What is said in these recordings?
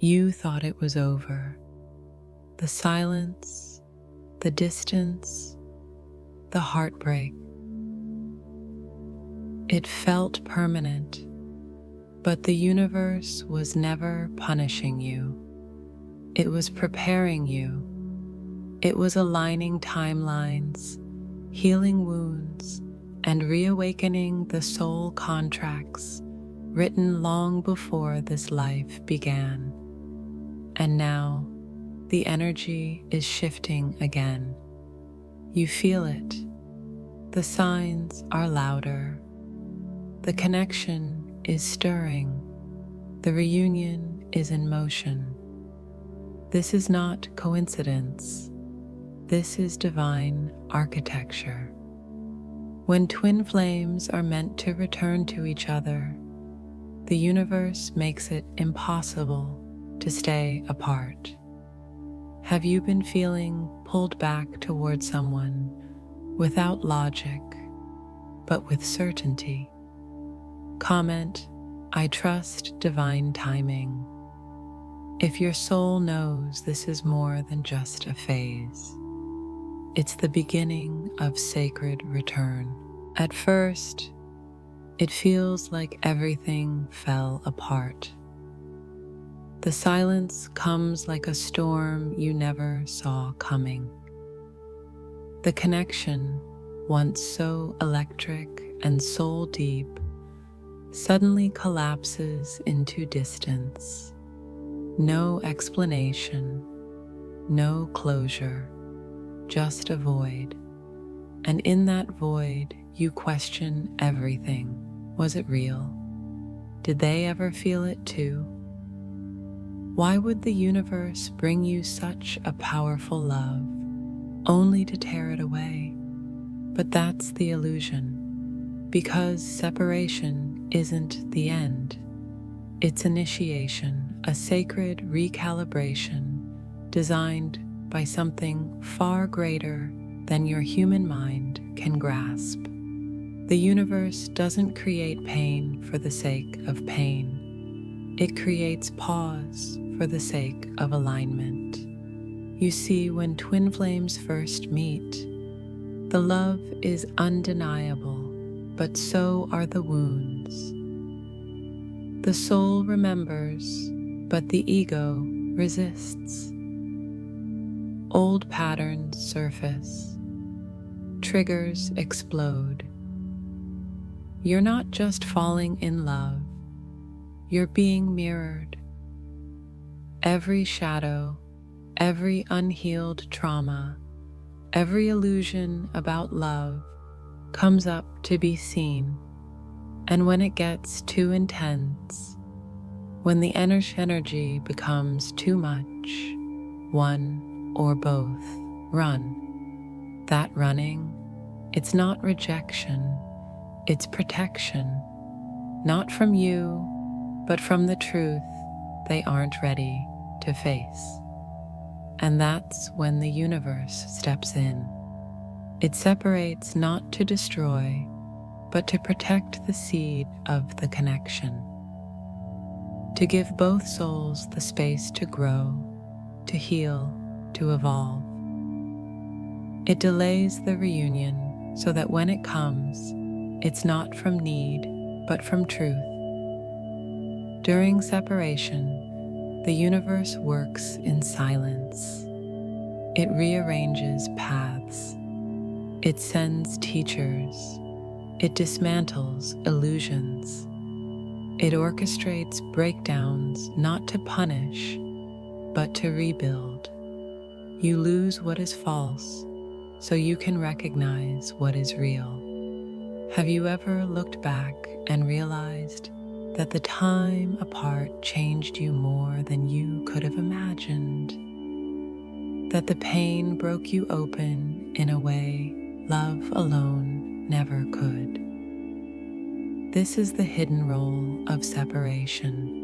You thought it was over. The silence, the distance, the heartbreak. It felt permanent, but the universe was never punishing you. It was preparing you. It was aligning timelines, healing wounds, and reawakening the soul contracts written long before this life began. And now, the energy is shifting again. You feel it. The signs are louder. The connection is stirring. The reunion is in motion. This is not coincidence. This is divine architecture. When twin flames are meant to return to each other, the universe makes it impossible to stay apart. Have you been feeling pulled back toward someone without logic, but with certainty? Comment, "I trust divine timing," if your soul knows this is more than just a phase. It's the beginning of sacred return. At first, it feels like everything fell apart. The silence comes like a storm you never saw coming. The connection, once so electric and soul deep, suddenly collapses into distance. No explanation, no closure, just a void. And in that void, you question everything. Was it real? Did they ever feel it too? Why would the universe bring you such a powerful love, only to tear it away? But that's the illusion, because separation isn't the end. It's initiation, a sacred recalibration designed by something far greater than your human mind can grasp. The universe doesn't create pain for the sake of pain. It creates pause for the sake of alignment. You see, when twin flames first meet, the love is undeniable, but so are the wounds. The soul remembers, but the ego resists. Old patterns surface. Triggers explode. You're not just falling in love, you're being mirrored. Every shadow, every unhealed trauma, every illusion about love comes up to be seen. And when it gets too intense, when the energy becomes too much, one or both run. That running, it's not rejection, it's protection. Not from you, but from the truth they aren't ready to face. And that's when the universe steps in. It separates not to destroy, but to protect the seed of the connection. To give both souls the space to grow, to heal, to evolve. It delays the reunion so that when it comes, it's not from need, but from truth. During separation, the universe works in silence. It rearranges paths. It sends teachers. It dismantles illusions. It orchestrates breakdowns not to punish, but to rebuild. You lose what is false, so you can recognize what is real. Have you ever looked back and realized that the time apart changed you more than you could have imagined? That the pain broke you open in a way love alone never could? This is the hidden role of separation.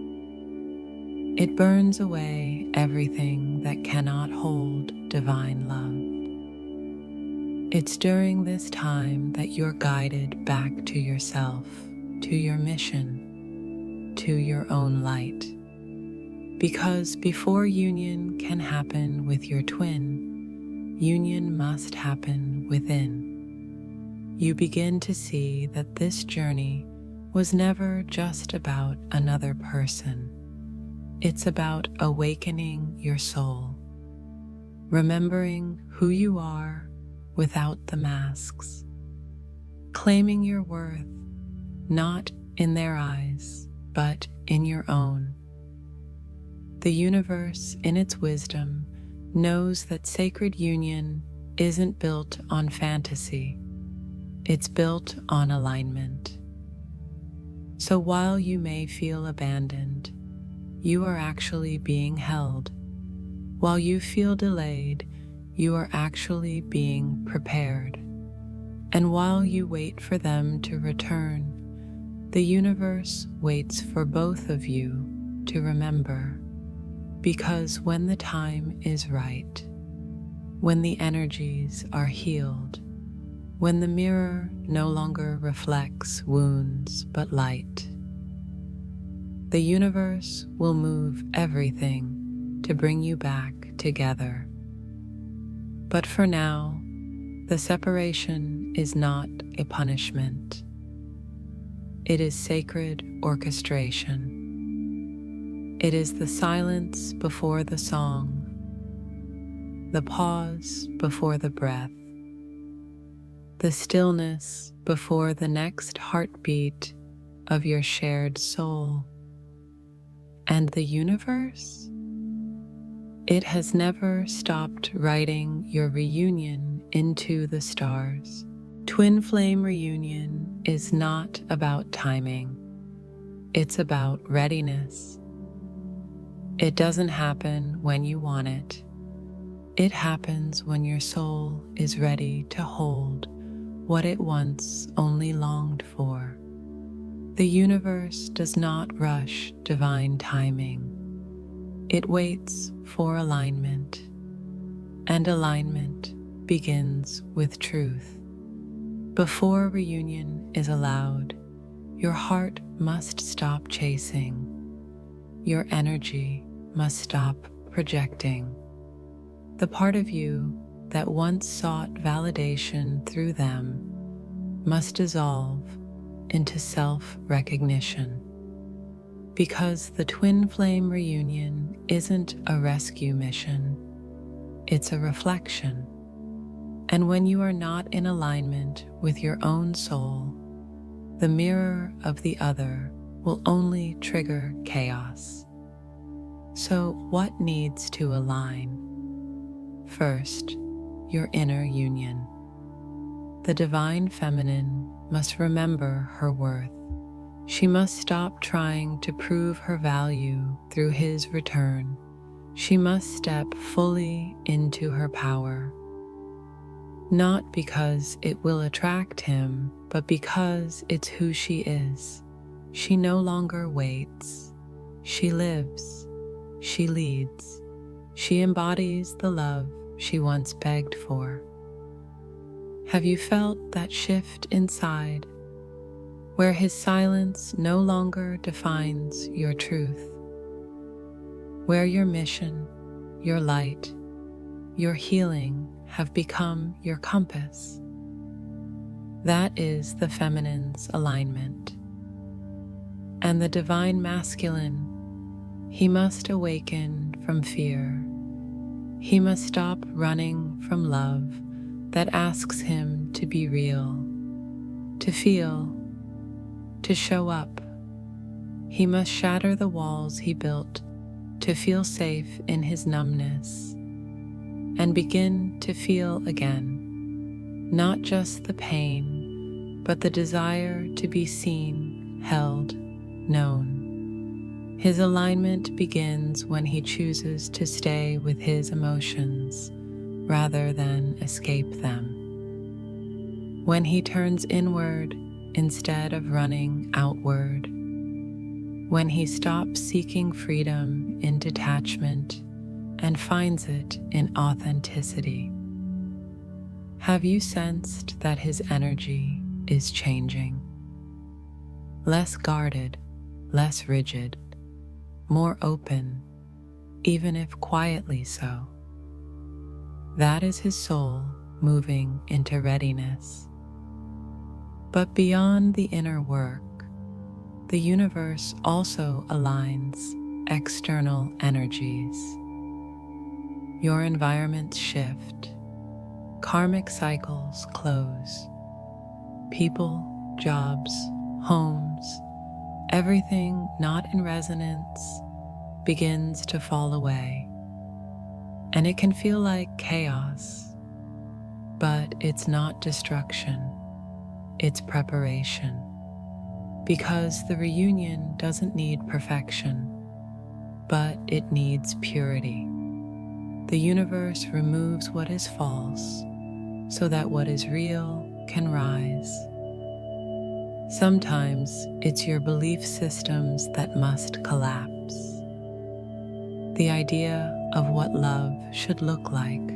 It burns away everything that cannot hold divine love. It's during this time that you're guided back to yourself, to your mission, to your own light. Because before union can happen with your twin, union must happen within. You begin to see that this journey was never just about another person. It's about awakening your soul, remembering who you are without the masks, claiming your worth not in their eyes, but in your own. The universe, in its wisdom, knows that sacred union isn't built on fantasy. It's built on alignment. So while you may feel abandoned, you are actually being held. While you feel delayed, you are actually being prepared. And while you wait for them to return, the universe waits for both of you to remember. Because when the time is right, when the energies are healed, when the mirror no longer reflects wounds but light, the universe will move everything to bring you back together. But for now, the separation is not a punishment. It is sacred orchestration. It is the silence before the song, the pause before the breath, the stillness before the next heartbeat of your shared soul. And the universe? It has never stopped writing your reunion into the stars. Twin flame reunion is not about timing. It's about readiness. It doesn't happen when you want it. It happens when your soul is ready to hold what it once only longed for. The universe does not rush divine timing. It waits for alignment, and alignment begins with truth. Before reunion is allowed, your heart must stop chasing. Your energy must stop projecting. The part of you that once sought validation through them must dissolve into self-recognition. Because the twin flame reunion isn't a rescue mission, it's a reflection. And when you are not in alignment with your own soul, the mirror of the other will only trigger chaos. So what needs to align? First, your inner union. The divine feminine must remember her worth. She must stop trying to prove her value through his return. She must step fully into her power. Not because it will attract him, but because it's who she is. She no longer waits. She lives. She leads. She embodies the love she once begged for. Have you felt that shift inside, where his silence no longer defines your truth? Where your mission, your light, your healing have become your compass? That is the feminine's alignment. And the divine masculine, he must awaken from fear. He must stop running from love that asks him to be real, to feel, to show up. He must shatter the walls he built to feel safe in his numbness and begin to feel again, not just the pain, but the desire to be seen, held, known. His alignment begins when he chooses to stay with his emotions rather than escape them. When he turns inward instead of running outward. When he stops seeking freedom in detachment and finds it in authenticity. Have you sensed that his energy is changing? Less guarded, less rigid, more open, even if quietly so. That is his soul moving into readiness. But beyond the inner work, the universe also aligns external energies. Your environments shift, karmic cycles close, people, jobs, homes, everything not in resonance begins to fall away. And it can feel like chaos, but it's not destruction, it's preparation. Because the reunion doesn't need perfection, but it needs purity. The universe removes what is false so that what is real can rise. Sometimes it's your belief systems that must collapse. The idea of what love should look like,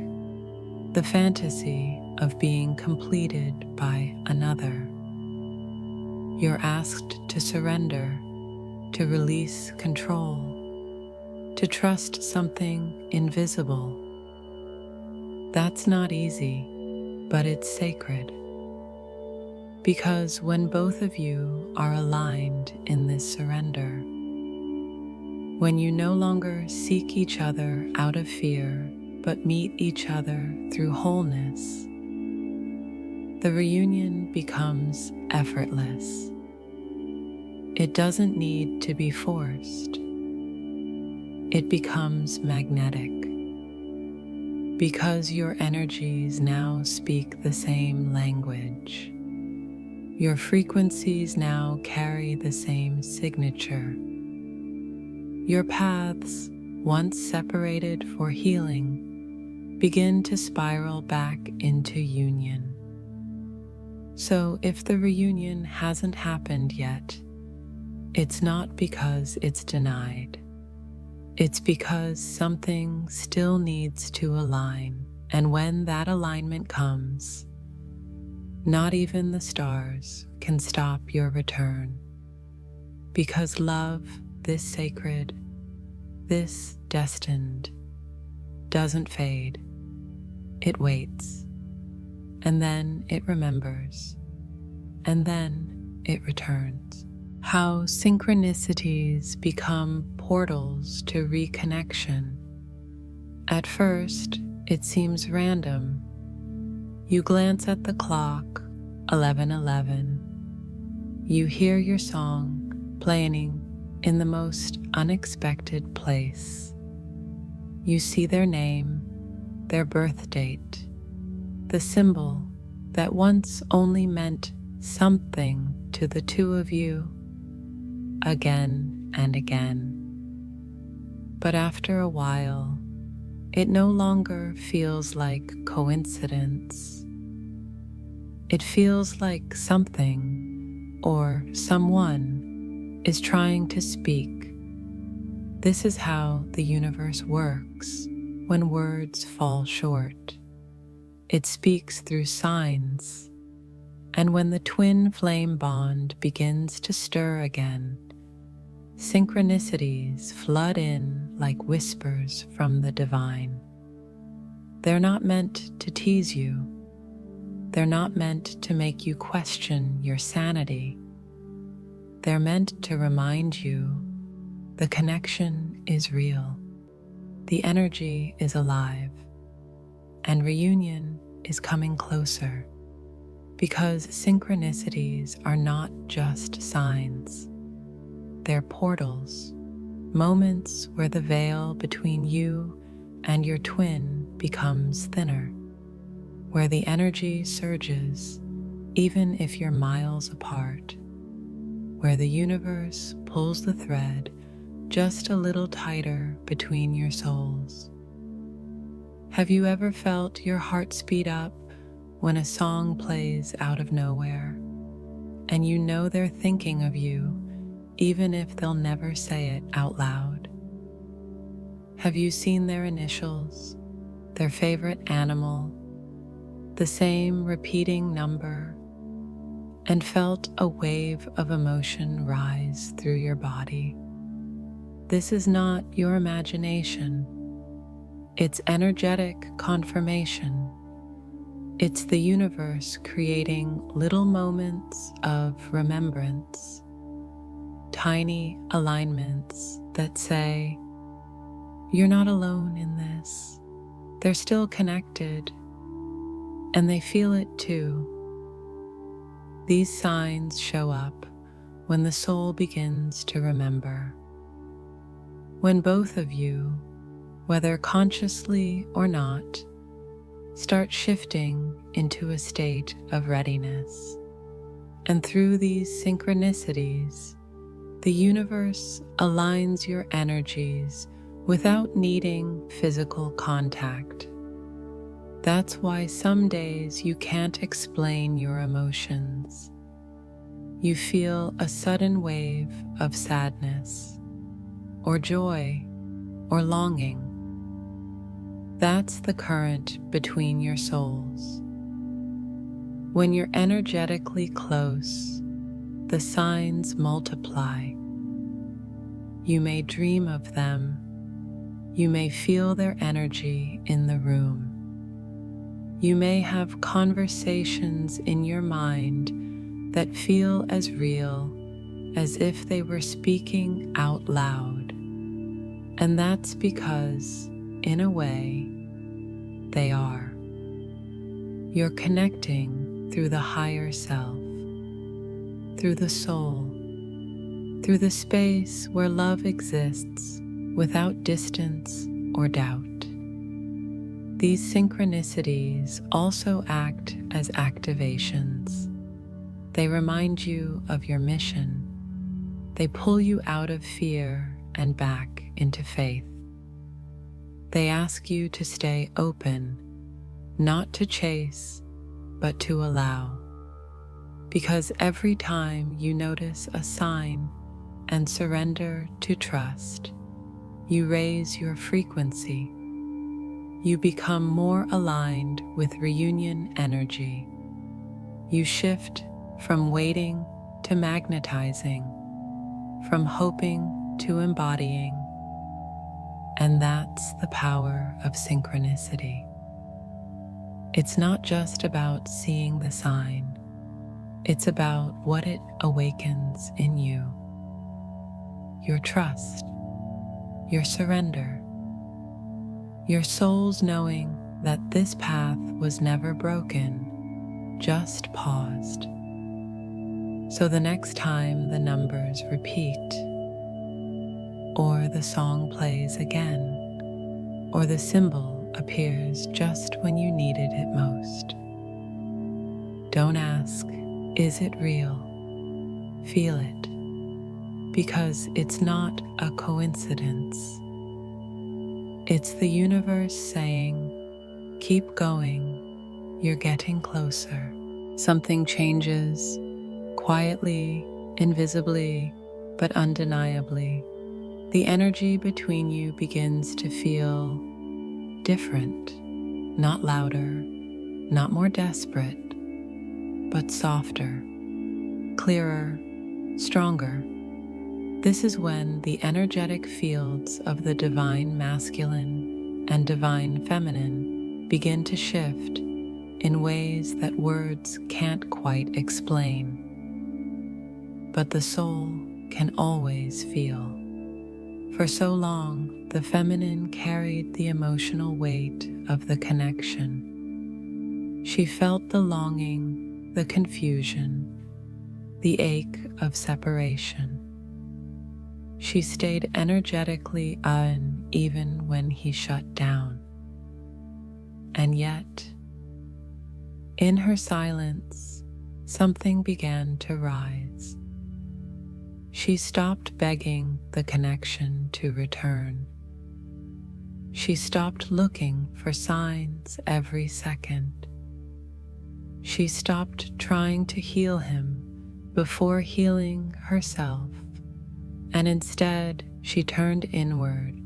the fantasy of being completed by another. You're asked to surrender, to release control, to trust something invisible. That's not easy, but it's sacred. Because when both of you are aligned in this surrender, when you no longer seek each other out of fear, but meet each other through wholeness, the reunion becomes effortless. It doesn't need to be forced. It becomes magnetic. Because your energies now speak the same language. Your frequencies now carry the same signature. Your paths, once separated for healing, begin to spiral back into union. So if the reunion hasn't happened yet, it's not because it's denied. It's because something still needs to align, and when that alignment comes, not even the stars can stop your return. Because love, this sacred, this destined, doesn't fade. It waits, and then it remembers, and then it returns. How synchronicities become portals to reconnection. At first, it seems random. You glance at the clock, 11:11. You hear your song playing in the most unexpected place. You see their name, their birth date, the symbol that once only meant something to the two of you, again and again. But after a while, it no longer feels like coincidence. It feels like something or someone is trying to speak. This is how the universe works when words fall short. It speaks through signs, and when the twin flame bond begins to stir again, synchronicities flood in like whispers from the divine. They're not meant to tease you. They're not meant to make you question your sanity. They're meant to remind you the connection is real, the energy is alive, and reunion is coming closer. Because synchronicities are not just signs. They're portals, moments where the veil between you and your twin becomes thinner, where the energy surges even if you're miles apart, where the universe pulls the thread just a little tighter between your souls. Have you ever felt your heart speed up when a song plays out of nowhere, and you know they're thinking of you even if they'll never say it out loud? Have you seen their initials, their favorite animal, the same repeating number, and felt a wave of emotion rise through your body? this is not your imagination. It's energetic confirmation. It's the universe creating little moments of remembrance, tiny alignments that say, you're not alone in this. They're still connected, and they feel it too. These signs show up when the soul begins to remember. When both of you, whether consciously or not, start shifting into a state of readiness. And through these synchronicities, the universe aligns your energies without needing physical contact. That's why some days you can't explain your emotions. You feel a sudden wave of sadness, or joy, or longing. That's the current between your souls. When you're energetically close, the signs multiply. You may dream of them. You may feel their energy in the room. You may have conversations in your mind that feel as real as if they were speaking out loud. And that's because, in a way, they are. You're connecting through the higher self, through the soul, through the space where love exists without distance or doubt. These synchronicities also act as activations. They remind you of your mission. They pull you out of fear and back into faith. They ask you to stay open, not to chase, but to allow. Because every time you notice a sign and surrender to trust, you raise your frequency. You become more aligned with reunion energy. You shift from waiting to magnetizing, from hoping to embodying. And that's the power of synchronicity. It's not just about seeing the sign. It's about what it awakens in you. Your trust, your surrender, your soul's knowing that this path was never broken, just paused. So the next time the numbers repeat, or the song plays again, or the symbol appears just when you needed it most, don't ask, is it real? Feel it, because it's not a coincidence. It's the universe saying, keep going, you're getting closer. Something changes, quietly, invisibly, but undeniably. The energy between you begins to feel different, not louder, not more desperate, but softer, clearer, stronger. This is when the energetic fields of the divine masculine and divine feminine begin to shift in ways that words can't quite explain. But the soul can always feel. For so long, the feminine carried the emotional weight of the connection. She felt the longing, the confusion, the ache of separation. She stayed energetically on even when he shut down. And yet, in her silence, something began to rise. She stopped begging the connection to return. She stopped looking for signs every second. She stopped trying to heal him before healing herself. And instead, she turned inward.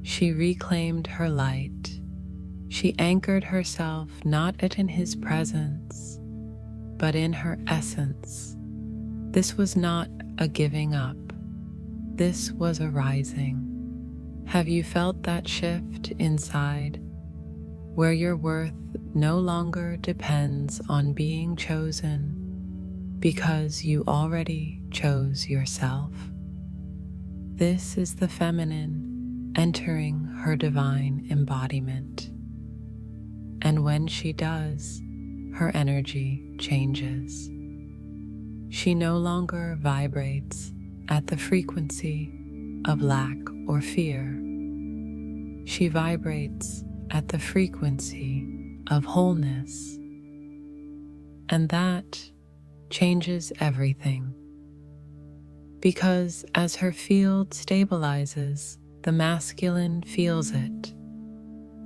She reclaimed her light. She anchored herself not in his presence, but in her essence. This was not a giving up. this was arising. Have you felt that shift inside, where your worth no longer depends on being chosen because you already chose yourself? This is the feminine entering her divine embodiment. And when she does, her energy changes. She no longer vibrates at the frequency of lack or fear. She vibrates at the frequency of wholeness. And that changes everything. Because as her field stabilizes, the masculine feels it,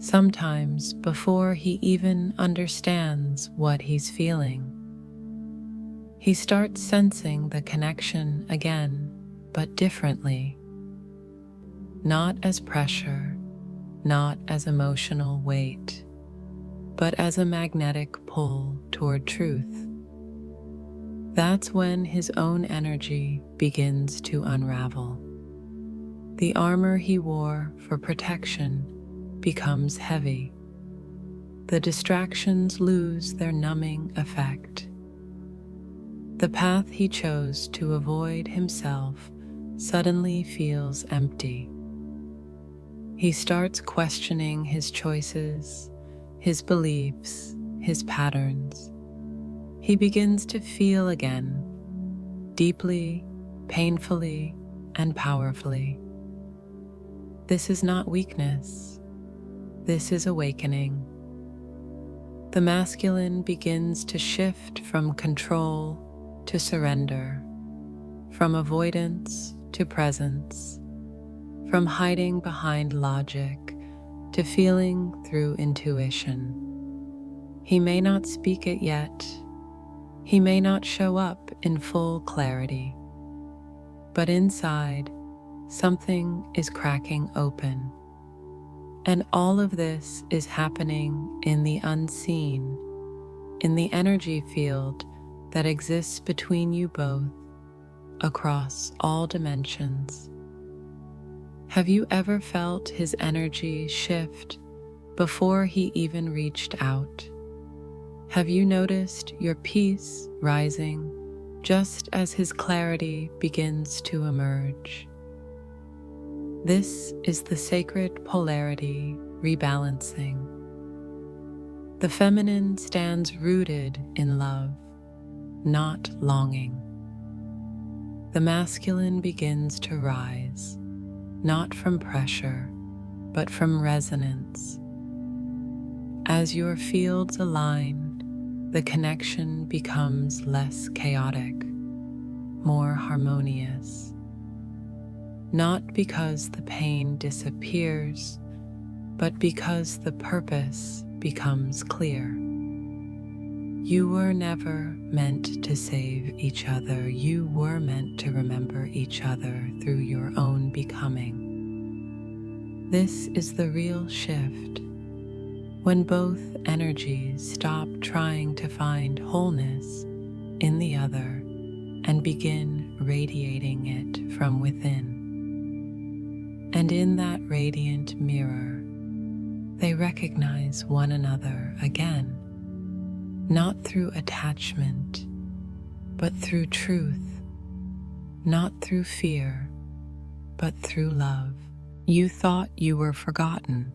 sometimes before he even understands what he's feeling. He starts sensing the connection again, but differently. Not as pressure, not as emotional weight, but as a magnetic pull toward truth. That's when his own energy begins to unravel. The armor he wore for protection becomes heavy. The distractions lose their numbing effect. The path he chose to avoid himself suddenly feels empty. He starts questioning his choices, his beliefs, his patterns. He begins to feel again, deeply, painfully, and powerfully. This is not weakness. This is awakening. The masculine begins to shift from control to surrender, from avoidance to presence, from hiding behind logic to feeling through intuition. He may not speak it yet. He may not show up in full clarity. But inside, something is cracking open. And all of this is happening in the unseen, in the energy field that exists between you both, across all dimensions. Have you ever felt his energy shift before he even reached out? Have you noticed your peace rising just as his clarity begins to emerge? This is the sacred polarity rebalancing. The feminine stands rooted in love, not longing. The masculine begins to rise, not from pressure, but from resonance. As your fields align, the connection becomes less chaotic, more harmonious. Not because the pain disappears, but because the purpose becomes clear. You were never meant to save each other. You were meant to remember each other through your own becoming. This is the real shift. When both energies stop trying to find wholeness in the other and begin radiating it from within. And in that radiant mirror, they recognize one another again, not through attachment, but through truth, not through fear, but through love. You thought you were forgotten.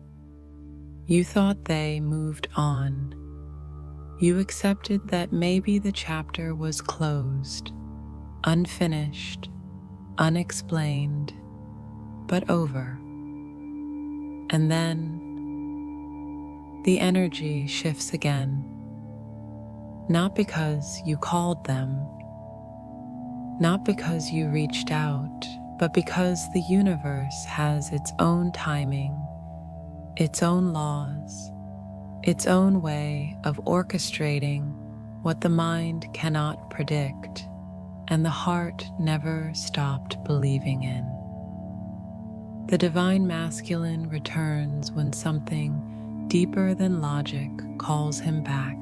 You thought they moved on. You accepted that maybe the chapter was closed, unfinished, unexplained, but over. And then the energy shifts again, not because you called them, not because you reached out, but because the universe has its own timing, its own laws, its own way of orchestrating what the mind cannot predict and the heart never stopped believing in. The divine masculine returns when something deeper than logic calls him back.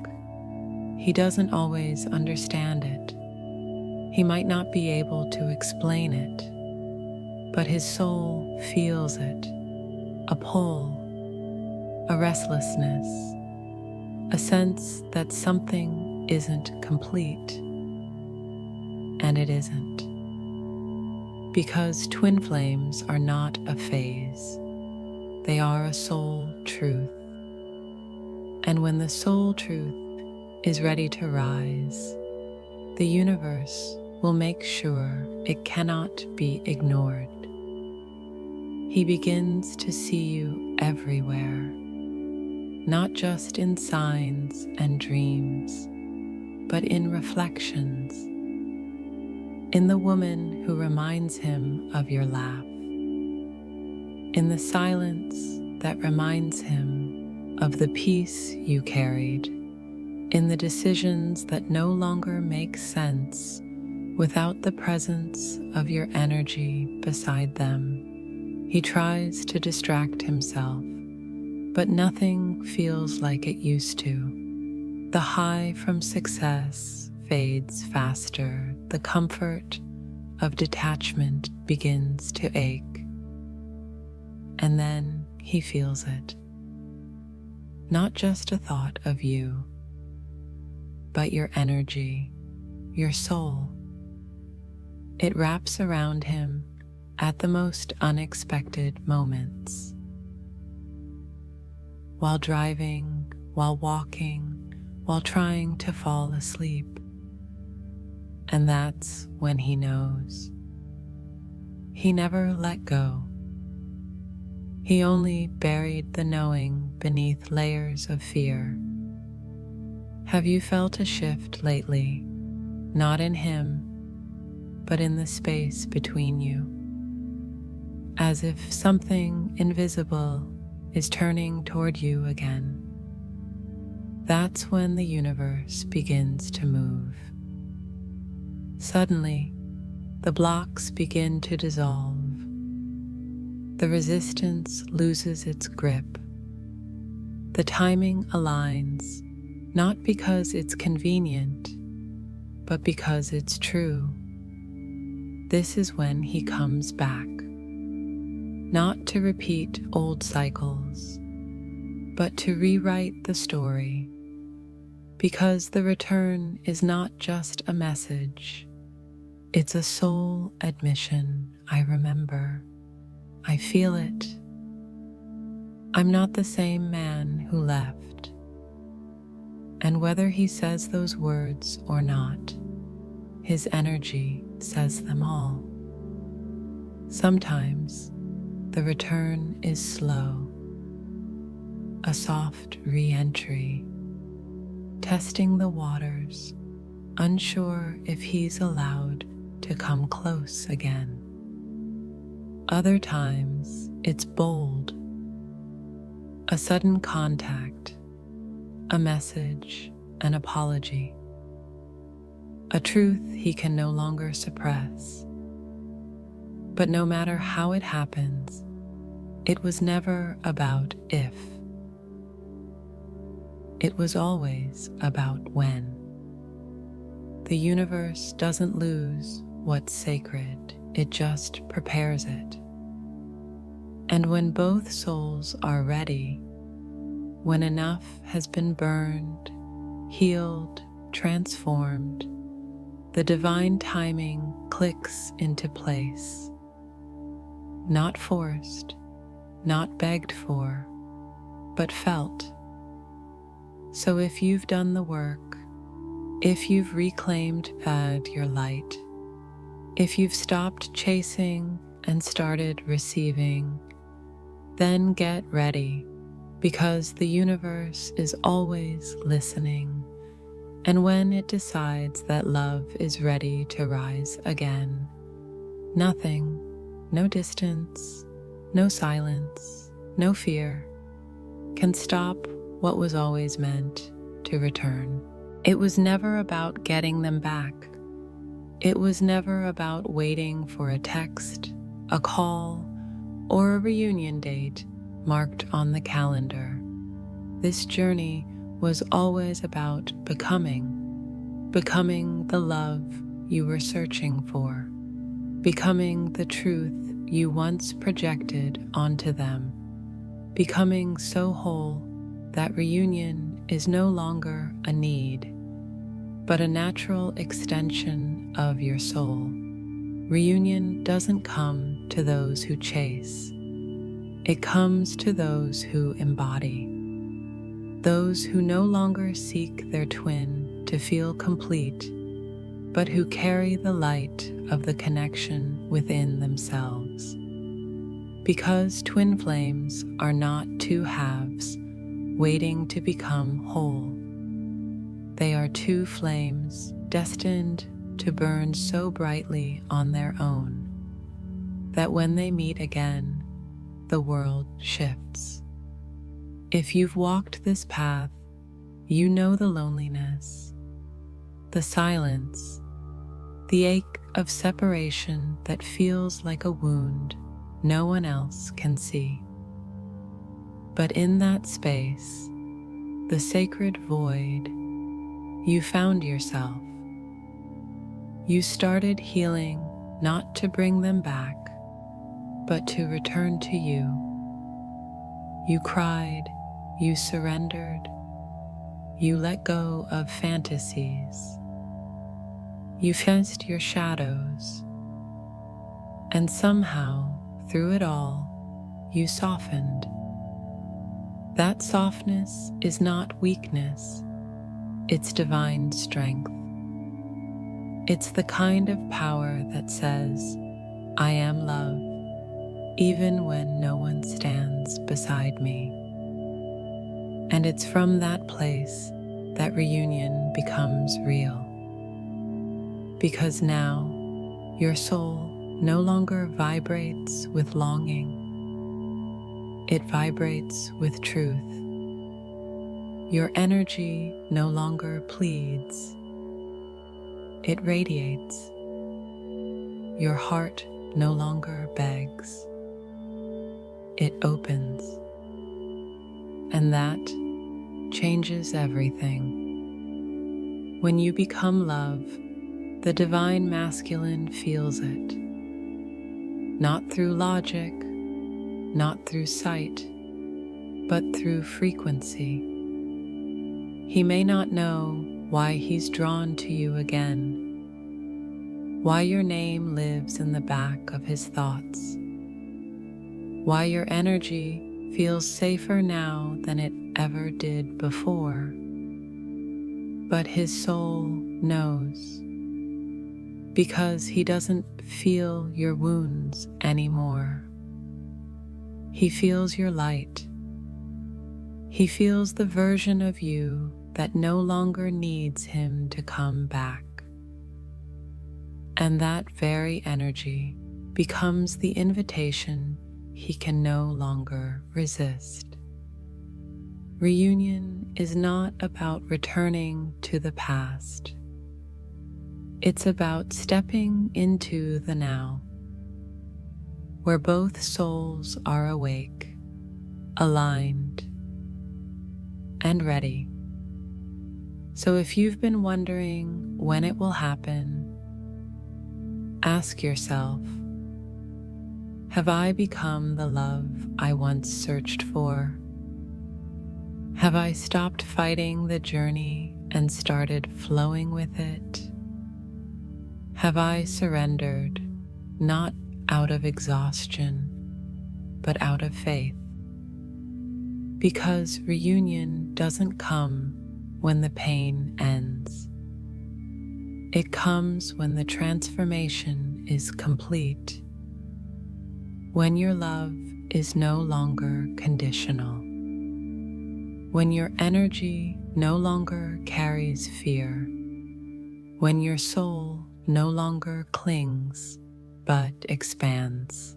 He doesn't always understand it. He might not be able to explain it, but his soul feels it, a pull, a restlessness, a sense that something isn't complete. And it isn't. Because twin flames are not a phase, they are a soul truth. And when the soul truth is ready to rise, the universe will make sure it cannot be ignored. He begins to see you everywhere, not just in signs and dreams, but in reflections, in the woman who reminds him of your laugh, in the silence that reminds him of the peace you carried, in the decisions that no longer make sense without the presence of your energy beside them. He tries to distract himself, but nothing feels like it used to. The high from success fades faster. The comfort of detachment begins to ache. And then he feels it. Not just a thought of you, but your energy, your soul. It wraps around him at the most unexpected moments. While driving, while walking, while trying to fall asleep. And that's when he knows. He never let go. He only buried the knowing beneath layers of fear. Have you felt a shift lately, not in him, but in the space between you? As if something invisible is turning toward you again. That's when the universe begins to move. Suddenly, the blocks begin to dissolve. The resistance loses its grip. The timing aligns, not because it's convenient, but because it's true. This is when he comes back. Not to repeat old cycles, but to rewrite the story, because the return is not just a message, it's a soul admission. I remember, I feel it. I'm not the same man who left. And whether he says those words or not, his energy says them all. Sometimes, the return is slow, a soft re-entry, testing the waters, unsure if he's allowed to come close again. Other times, it's bold, a sudden contact, a message, an apology, a truth he can no longer suppress. But no matter how it happens, it was never about if. It was always about when. The universe doesn't lose what's sacred, it just prepares it. And when both souls are ready, when enough has been burned, healed, transformed, the divine timing clicks into place. Not forced, not begged for, but felt. So if you've done the work, if you've reclaimed back your light, if you've stopped chasing and started receiving, then get ready, because the universe is always listening. And when it decides that love is ready to rise again, nothing, no distance, no silence, no fear, can stop what was always meant to return. It was never about getting them back. It was never about waiting for a text, a call, or a reunion date marked on the calendar. This journey was always about becoming the love you were searching for, becoming the truth you once projected onto them, becoming so whole that reunion is no longer a need, but a natural extension of your soul. Reunion doesn't come to those who chase. It comes to those who embody, those who no longer seek their twin to feel complete, but who carry the light of the connection within themselves. Because twin flames are not two halves waiting to become whole. They are two flames destined to burn so brightly on their own that when they meet again, the world shifts. If you've walked this path, you know the loneliness, the silence, the ache of separation that feels like a wound no one else can see. But in that space, the sacred void, you found yourself. You started healing not to bring them back, but to return to you. You cried, you surrendered, you let go of fantasies. You faced your shadows, and somehow, through it all, you softened. That softness is not weakness, it's divine strength. It's the kind of power that says, I am love, even when no one stands beside me. And it's from that place that reunion becomes real. Because now, your soul no longer vibrates with longing. It vibrates with truth. Your energy no longer pleads. It radiates. Your heart no longer begs. It opens. And that changes everything. When you become love, the divine masculine feels it. Not through logic, not through sight, but through frequency. He may not know why he's drawn to you again, why your name lives in the back of his thoughts, why your energy feels safer now than it ever did before. But his soul knows, because he doesn't feel your wounds anymore. He feels your light. He feels the version of you that no longer needs him to come back. And that very energy becomes the invitation he can no longer resist. Reunion is not about returning to the past. It's about stepping into the now, where both souls are awake, aligned, and ready. So if you've been wondering when it will happen, ask yourself, have I become the love I once searched for? Have I stopped fighting the journey and started flowing with it? Have I surrendered, not out of exhaustion, but out of faith? Because reunion doesn't come when the pain ends. It comes when the transformation is complete, when your love is no longer conditional, when your energy no longer carries fear, when your soul no longer clings but expands.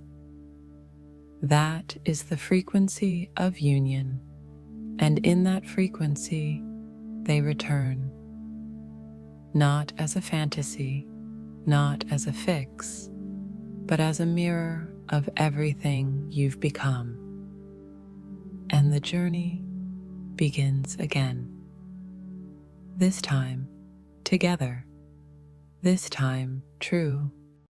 That is the frequency of union, and in that frequency they return, not as a fantasy, not as a fix, but as a mirror of everything you've become. And the journey begins again. This time, together. This time, true.